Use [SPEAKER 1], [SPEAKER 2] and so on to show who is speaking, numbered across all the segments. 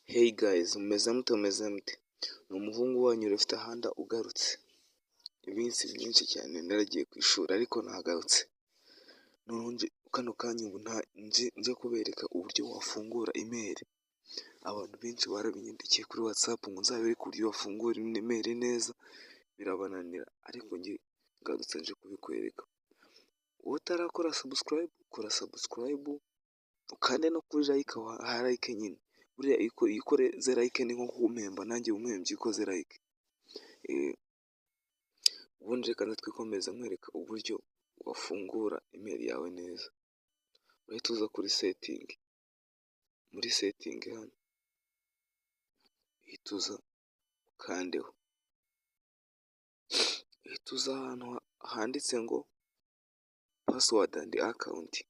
[SPEAKER 1] Hey guys, mumeze mute? Ni umuhungu wanyu Left Handa ugarutse. Iminsi myinshi cyane naragiye ku ishuri ariko nagarutse. None kano kanya ubu nje kubereka uburyo wafungura email. Abantu benshi barabinyandikiye kuri WhatsApp ngo nzabereke uburyo wafungura email neza, birabananira ariko njye ngarutse nje kubikwereka. Utarakora subscribe, kora subscribe, ukande no kuri like, like nyine. Buriya iyo ukoze like ni nko kumpemba, nanjye umpembye ukoze like. Ubundi reka twikomeza nkwereka uburyo wafungura email yawe neza. Urahita uza kuri setting, muri setting hano uhita uza ukandeho, uhita uza ahantu handitse ngo password and account.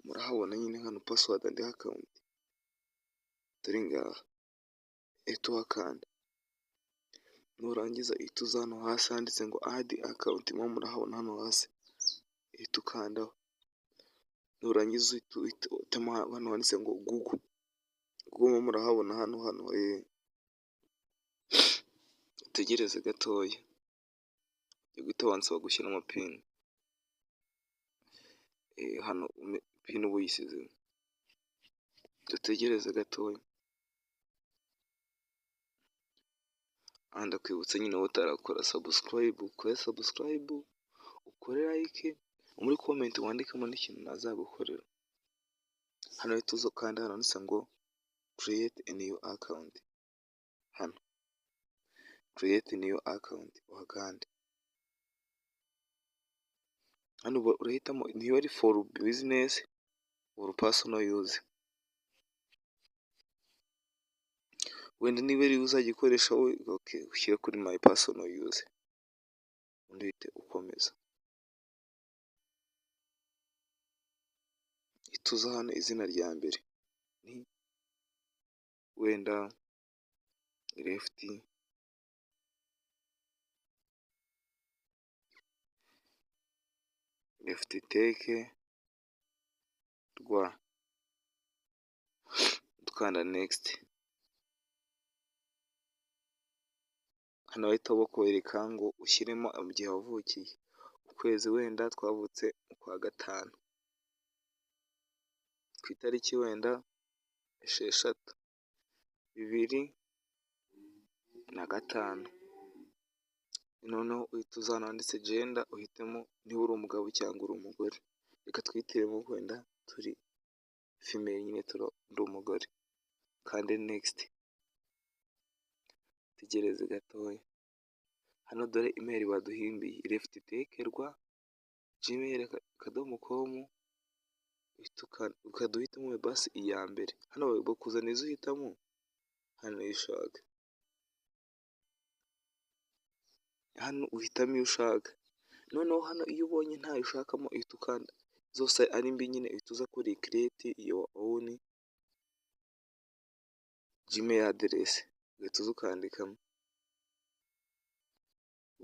[SPEAKER 1] Murahabona nyine hano password and account, turi ngaha. Uhita uhakanda, nurangiza uhita uza hano hasi handitse ngo add account, murahabona hano hasi, uhita ukandaho. Nurangiza uhita utema hano handitse ngo Google, murahabona hano utegereze gatoya, guhita wansaba gushyiramo pin. Hano pin uba uyisize, dutegereze gatoya. Ndakwibutsa nyine wowe utarakora subscribe, ukore subscribe, ukore like, muri comment wandikamo n'ikintu nazagukorera. Hano uhita uza kandi hano handitse ngo create a new account. Hano create new account uhakande. Hano urahitamo niba ari for business or personal use. Wenda niba ari uzajya ukoresha wowe, okay, ushyire kuri my personal use, undi uhite ukomeza. Ituza hano izina rya mbere ni wenda Left Tech rwa, dukanda next. Hano bahita bakwereka ngo ushyiremo igihe wavukiye, ukwezi wenda twavutse mu kwa gatanu, ku itariki wenda 6/2005. Noneho uhita uza hano handitse gender, uhitemo niba uri umugabo cyangwa uri umugore. Reka twihitiremo wenda turi female nyine, ndi umugore. Kandi next, tegereze gatoya. Hano dore email baduhimbiye leftech@gmail.com. ukaduhitamo basi iya mbere. Hano bakuzana izo uhitamo, hano iyo ushaka, hano uhitamo iyo ushaka. Noneho hano iyo ubonye ntayo ushakamo uhita ukanda, zose ari mbi nyine uhita uza kuri create your own gmail address, ugahita uza ukandikamo.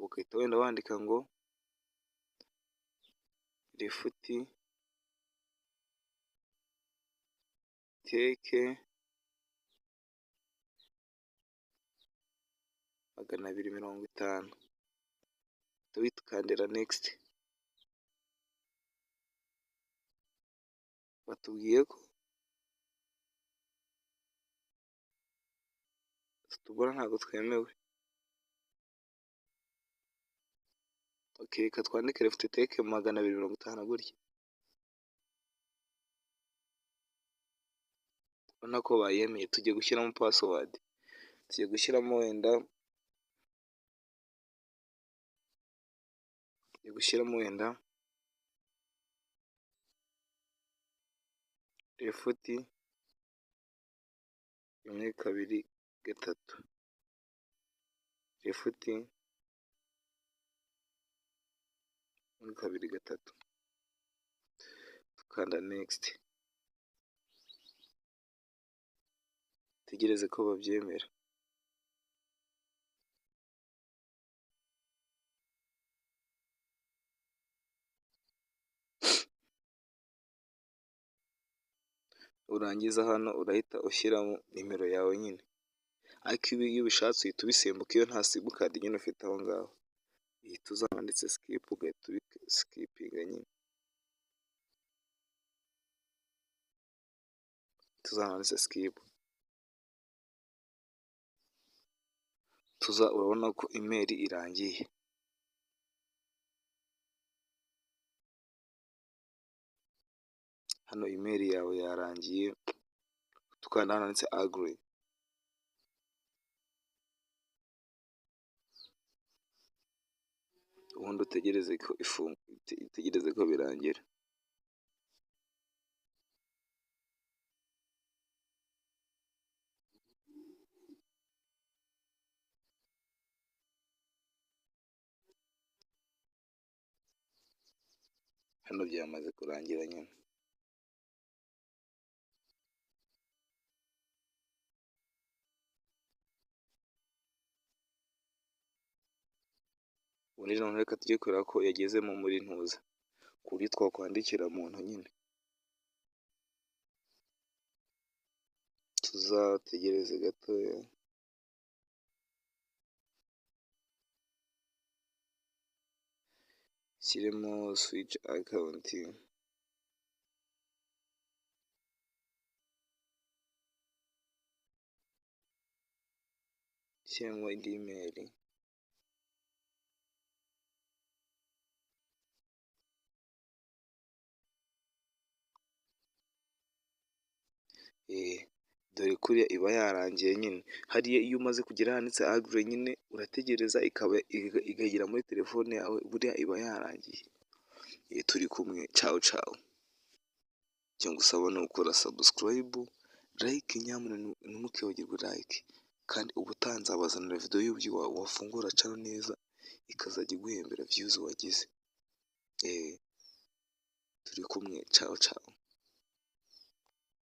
[SPEAKER 1] Ugahita wenda wandika ngo Left Tech 250, uhita ukandira next. Batubwiye ko tutugora, ntabwo twemewe. Okay, reka twandike Left Tech 250 gutya. Urabona ko bayemeye. Tugiye gushyiramo password, tugiye gushyiramo wenda Left 1 2 3, Left 1 2 3, tukanda next. Tegereze ko babyemera. urangiza hano urahita ushyiramo nimero yawe nyine, ariko iyo ubishatse uhita ubisimbuka iyo nta simukadi nyine ufite aho ngaho, uhita uza handitse sikipu ugahita ubisikipinga nyine, tuza handitse sikipu, tuza urabona ko imeri irangiye, hano imeri yawe yarangiye, tukanda hano handitse aguri, ubundi utegereze ko birangira. Hano byamaze kurangira nyine. Ubundi noneho reka tujye kureba ko yagezemo muri ntuza, ku buryo twakwandikira muntu nyine, tuzategereze gatoya, shyiremo swici akawunti, shyiremo indi imeri, dore kuriya iba yarangiye nyine, hariya iyo umaze kugera handitse agure nyine urategereza ikagera muri telefone yawe, buriya iba yarangiye. Turi kumwe, cawu cawu. Icyo ngusaba ni ukora sabusikarayibu, layike, nyamuneka ntimukibagirwe layike, kandi ubutaha nzabazanira videwo y'uburyo wafungura cano neza ikazajya iguhembera viyuzi wagize. Turi kumwe, cawu cawu.